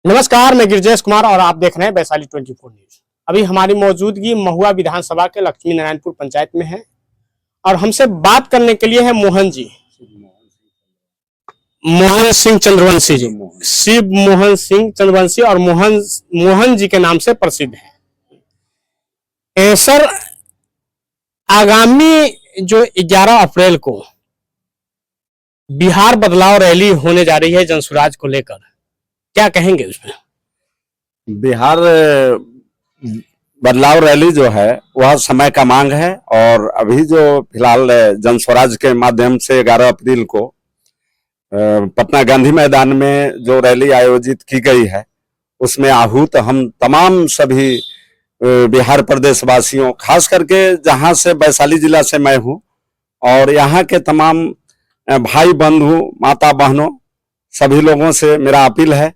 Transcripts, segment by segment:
नमस्कार, मैं गिरिजेश कुमार और आप देख रहे हैं वैशाली 24 न्यूज। अभी हमारी मौजूदगी महुआ विधानसभा के लक्ष्मी नारायणपुर पंचायत में है और हमसे बात करने के लिए है मोहन जी, मोहन सिंह चंद्रवंशी जी, शिव मोहन सिंह चंद्रवंशी और मोहन जी के नाम से प्रसिद्ध है। सर, आगामी जो 11 अप्रैल को बिहार बदलाव रैली होने जा रही है जनसुराज को लेकर, क्या कहेंगे उसमें? बिहार बदलाव रैली जो है वह समय का मांग है और अभी जो फिलहाल जनस्वराज के माध्यम से 11 अप्रैल को पटना गांधी मैदान में जो रैली आयोजित की गई है उसमें आहूत हम तमाम सभी बिहार प्रदेश वासियों, खास करके जहां से वैशाली जिला से मैं हूं, और यहाँ के तमाम भाई बंधु माता बहनों सभी लोगों से मेरा अपील है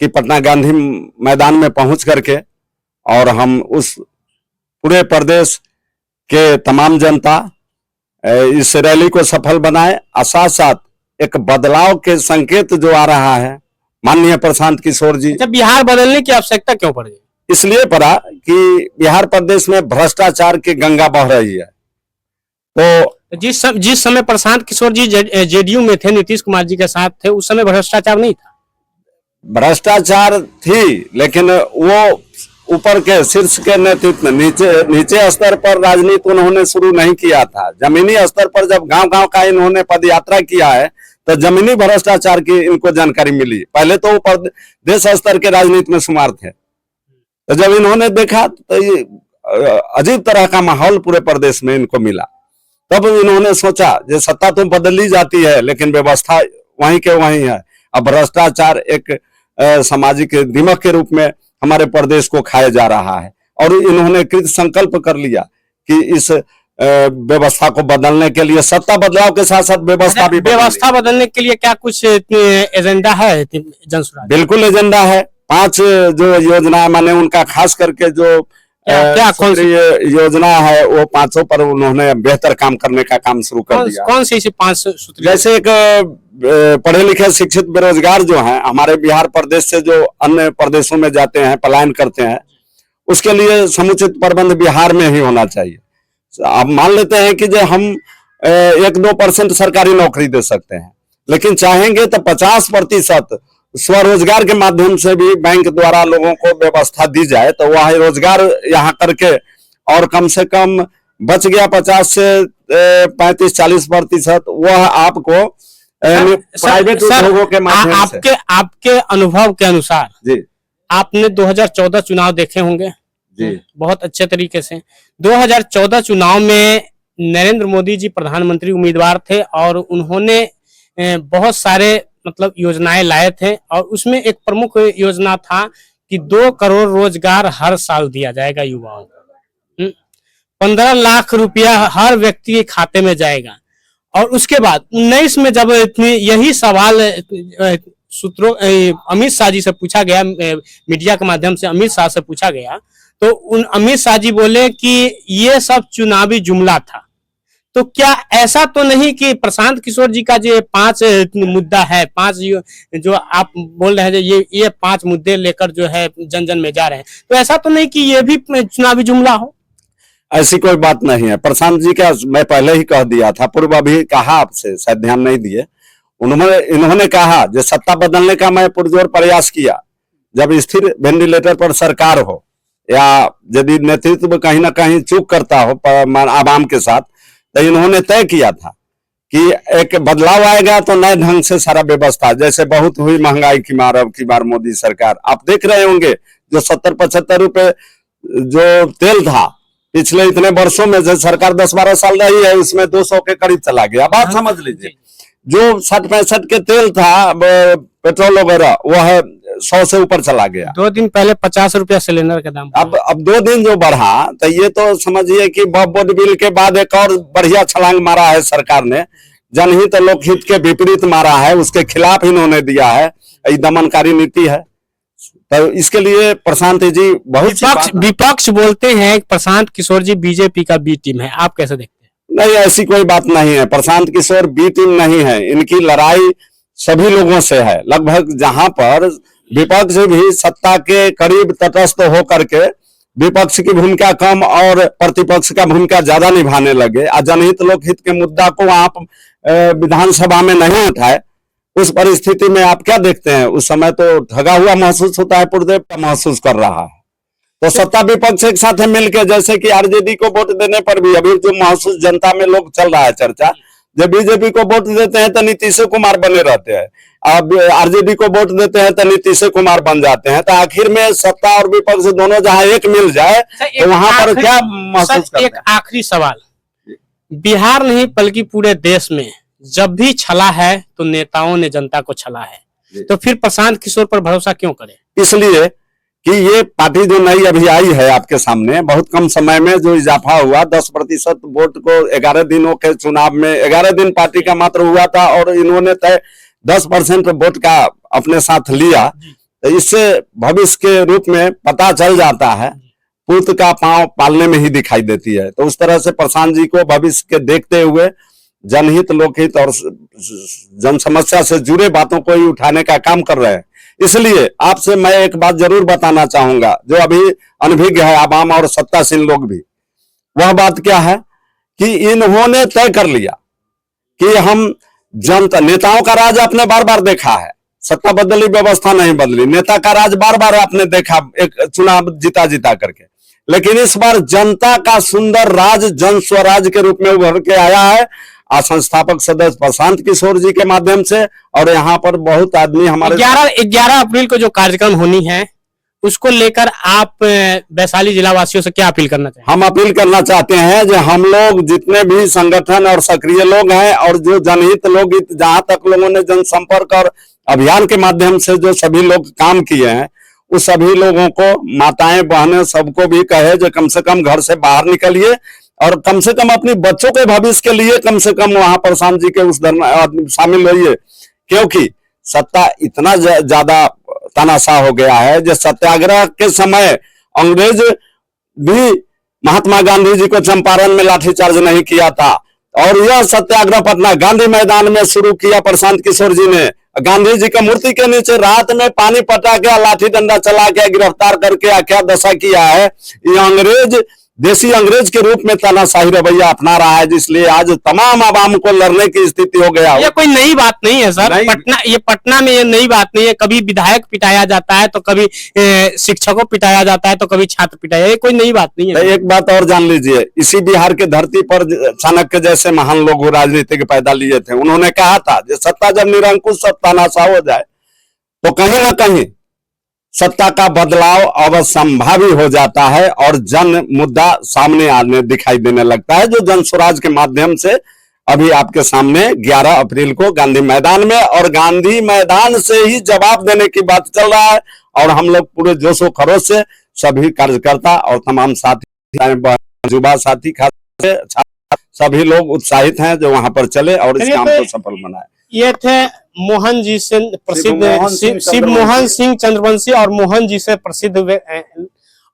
कि पटना गांधी मैदान में पहुंच करके और हम उस पूरे प्रदेश के तमाम जनता इस रैली को सफल बनाए। साथ साथ एक बदलाव के संकेत जो आ रहा है, माननीय प्रशांत किशोर जी, बिहार बदलने की आवश्यकता क्यों पड़ गई? इसलिए पड़ा कि बिहार प्रदेश में भ्रष्टाचार की गंगा बह रही है। तो जिस समय प्रशांत किशोर जी जेडीयू में थे, नीतीश कुमार जी के साथ थे, उस समय भ्रष्टाचार नहीं था? भ्रष्टाचार थी, लेकिन वो ऊपर के शीर्ष के नेतृत्व में नीचे स्तर पर राजनीति उन्होंने शुरू नहीं किया था। जमीनी स्तर पर जब गांव-गांव का इन्होंने पदयात्रा किया है तो जमीनी भ्रष्टाचार की इनको जानकारी मिली। पहले तो वो देश स्तर के राजनीति में शुमार थे, तो जब इन्होंने देखा तो ये अजीब तरह का माहौल पूरे प्रदेश में इनको मिला। तब इन्होंने सोचा जो सत्ता तो बदली जाती है लेकिन व्यवस्था वहीं के वहीं है। अब भ्रष्टाचार एक सामाजिक दिमक के रूप में हमारे प्रदेश को खाया जा रहा है और इन्होंने कृत संकल्प कर लिया कि इस व्यवस्था को बदलने के लिए सत्ता बदलाव के साथ साथ व्यवस्था बदलने के लिए क्या कुछ एजेंडा है जनसुराज? बिल्कुल एजेंडा है। 5 जो योजना माने उनका खास करके जो क्या कौन सी योजना है वो 500 पर उन्होंने बेहतर काम करने का काम शुरू कर दिया। कौन सी 5 सूत्र? जैसे एक पढ़े लिखे शिक्षित बेरोजगार जो हैं हमारे बिहार प्रदेश से जो अन्य प्रदेशों में जाते हैं, पलायन करते हैं, उसके लिए समुचित प्रबंध बिहार में ही होना चाहिए। अब मान लेते हैं कि जो हम 1-2% सरकारी नौकरी दे सकते हैं, लेकिन चाहेंगे तो 50% स्वरोजगार के माध्यम से भी बैंक द्वारा लोगों को व्यवस्था दी जाए तो वह रोजगार यहाँ करके और कम से कम बच गया 50 से 35-40% वह आपको प्राइवेट उद्योगों के माध्यम से। आपके अनुभव के अनुसार जी, आपने 2014 चुनाव देखे होंगे जी बहुत अच्छे तरीके से। 2014 चुनाव में नरेंद्र मोदी जी प्रधानमंत्री उम्मीदवार थे और उन्होंने बहुत सारे योजनाएं लाए थे और उसमें एक प्रमुख योजना था कि 2 करोड़ रोजगार हर साल दिया जाएगा युवाओं को। 15 लाख रुपया हर व्यक्ति के खाते में जाएगा। और उसके बाद 19 में जब यही सवाल सूत्रों अमित शाह जी से पूछा गया, मीडिया के माध्यम से अमित शाह से पूछा गया, तो अमित शाह जी बोले कि ये सब चुनावी जुमला था। तो क्या ऐसा तो नहीं कि प्रशांत किशोर जी का जो 5 मुद्दा है, 5 जो आप बोल रहे हैं, ये 5 मुद्दे लेकर जो है जन जन में जा रहे हैं, तो ऐसा तो नहीं कि ये भी चुनावी जुमला हो? ऐसी कोई बात नहीं है। प्रशांत जी का मैं पहले ही कह दिया था, पूर्व अभी कहा, आपसे शायद ध्यान नहीं दिए। इन्होंने कहा जो सत्ता बदलने का मैं पुरजोर प्रयास किया, जब स्थिर वेंटिलेटर पर सरकार हो या यदि नेतृत्व कहीं ना कहीं चूक करता हो आवाम के साथ, तो इन्होंने तय किया था कि एक बदलाव आएगा तो नए ढंग से सारा व्यवस्था, जैसे बहुत हुई महंगाई की मार, अब की बार मोदी सरकार आप देख रहे होंगे जो 70-75 रुपए जो तेल था पिछले इतने वर्षों में, जो सरकार 10-12 साल रही है उसमें 200 के करीब चला गया। बात समझ लीजिए, जो 60-65 के तेल था पेट्रोल वगैरह वह 100 से ऊपर चला गया। 2 दिन पहले 50 रुपया सिलेंडर का दाम। अब 2 दिन जो बढ़ा तो ये तो समझिए कि बोर्ड बिल के बाद एक और बढ़िया छलांग मारा है सरकार ने। जनहित तो लोकहित के विपरीत मारा है, उसके खिलाफ इन्होंने दिया है, दमनकारी नीति है। तो इसके लिए प्रशांत जी बहुत विपक्ष बोलते हैं प्रशांत किशोर जी बीजेपी का बी टीम है, आप कैसे देखते हैं? नहीं, ऐसी कोई बात नहीं है। प्रशांत किशोर बी टीम नहीं है, इनकी लड़ाई सभी लोगों से है। लगभग जहां पर विपक्ष भी सत्ता के करीब तटस्थ होकर के विपक्ष की भूमिका कम और प्रतिपक्ष का भूमिका ज्यादा निभाने लगे और जनहित लोकहित के मुद्दा को आप विधानसभा में नहीं उठाए, उस परिस्थिति में आप क्या देखते हैं? उस समय तो ठगा हुआ महसूस होता है, पूर्णदेव का महसूस कर रहा है। तो सत्ता विपक्ष एक साथ मिलकर, जैसे कि आरजेडी को वोट देने पर भी अभी जो महसूस जनता में लोग चल रहा है चर्चा, जब बीजेपी को वोट देते हैं तो नीतीश कुमार बने रहते हैं, अब आरजेडी को वोट देते हैं तो नीतीश कुमार बन जाते हैं। तो आखिर में सत्ता और विपक्ष दोनों जहां एक मिल जाए तो वहां पर क्या महसूस करते हैं? एक आखिरी सवाल, बिहार नहीं बल्कि पूरे देश में जब भी छला है तो नेताओं ने जनता को छला है, तो फिर प्रशांत किशोर पर भरोसा क्यों करें? इसलिए कि ये पार्टी जो नई अभी आई है आपके सामने, बहुत कम समय में जो इजाफा हुआ 10% वोट को 11 दिनों के चुनाव में, 11 दिन पार्टी का मात्र हुआ था और इन्होंने तय 10% वोट का अपने साथ लिया। तो इससे भविष्य के रूप में पता चल जाता है, पूत का पांव पालने में ही दिखाई देती है। तो उस तरह से प्रशांत जी को भविष्य के देखते हुए जनहित लोकहित और जन समस्या से जुड़े बातों को ही उठाने का काम कर रहे हैं। इसलिए आपसे मैं एक बात जरूर बताना चाहूंगा, जो अभी अनभिज्ञ है आवाम और सत्तासीन लोग भी, वह बात क्या है कि इन्होंने तय कर लिया कि हम जनता, नेताओं का राज आपने बार बार देखा है, सत्ता बदली व्यवस्था नहीं बदली, नेता का राज बार बार आपने देखा एक चुनाव जीता जीता करके, लेकिन इस बार जनता का सुंदर राज जन स्वराज के रूप में उभर के आया है संस्थापक सदस्य प्रशांत किशोर जी के माध्यम से। और यहाँ पर बहुत आदमी हमारे 11 अप्रैल को जो कार्यक्रम होनी है उसको लेकर आप वैशाली जिला वासियों से क्या अपील करना चाहते हैं? हम अपील करना चाहते हैं जो हम लोग जितने भी संगठन और सक्रिय लोग हैं और जो जनहित लोग, जहां तक लोगों ने जनसंपर्क और अभियान के माध्यम से जो सभी लोग काम किए हैं, उस सभी लोगों को, माताएं बहनें सबको भी कहे जो कम से कम घर से बाहर निकलिए और कम से कम अपने बच्चों के भविष्य के लिए कम से कम वहां प्रशांत जी के उस शामिल होइए, क्योंकि सत्ता इतना ज्यादा तानाशाह हो गया है। जो सत्याग्रह के समय अंग्रेज भी महात्मा गांधी जी को चंपारण में लाठीचार्ज नहीं किया था, और यह सत्याग्रह पटना गांधी मैदान में शुरू किया प्रशांत किशोर जी ने। गांधी जी की मूर्ति के नीचे रात में पानी पटा के, लाठी डंडा चला के गिरफ्तार करके क्या दशा किया है। ये अंग्रेज, देसी अंग्रेज के रूप में तानाशाही रवैया अपना रहा है, जिसलिए आज तमाम आवाम को लड़ने की स्थिति हो गया। ये कोई नई बात नहीं है सर, पटना में ये नई बात नहीं है। कभी विधायक पिटाया जाता है तो कभी शिक्षकों पिटाया जाता है तो कभी छात्र पिटाया, ये कोई नई बात नहीं है। एक बात और जान लीजिए, इसी बिहार के धरती पर चाणक्य जैसे महान लोग राजनीतिक पैदा लिए थे। उन्होंने कहा था कि सत्ता जब निरंकुश तानाशाह हो जाए तो कहीं ना कहीं सत्ता का बदलाव अवसंभावी हो जाता है और जन मुद्दा सामने आने दिखाई देने लगता है, जो जन स्वराज के माध्यम से अभी आपके सामने 11 अप्रैल को गांधी मैदान में, और गांधी मैदान से ही जवाब देने की बात चल रहा है। और हम लोग पूरे जोशो खरोश से सभी कार्यकर्ता और तमाम साथी, युवा साथी, खास सभी लोग उत्साहित हैं जो वहां पर चले और इस काम को सफल बनाए। ये थे मोहन जी से प्रसिद्ध शिव मोहन सिंह चंद्रवंशी और मोहन जी से प्रसिद्ध,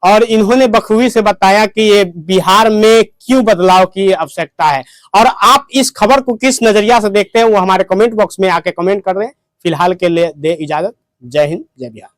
और इन्होंने बखूबी से बताया कि ये बिहार में क्यों बदलाव की आवश्यकता है। और आप इस खबर को किस नजरिया से देखते हैं वो हमारे कमेंट बॉक्स में आके कमेंट कर रहे हैं। फिलहाल के लिए दे इजाजत। जय हिंद, जय बिहार।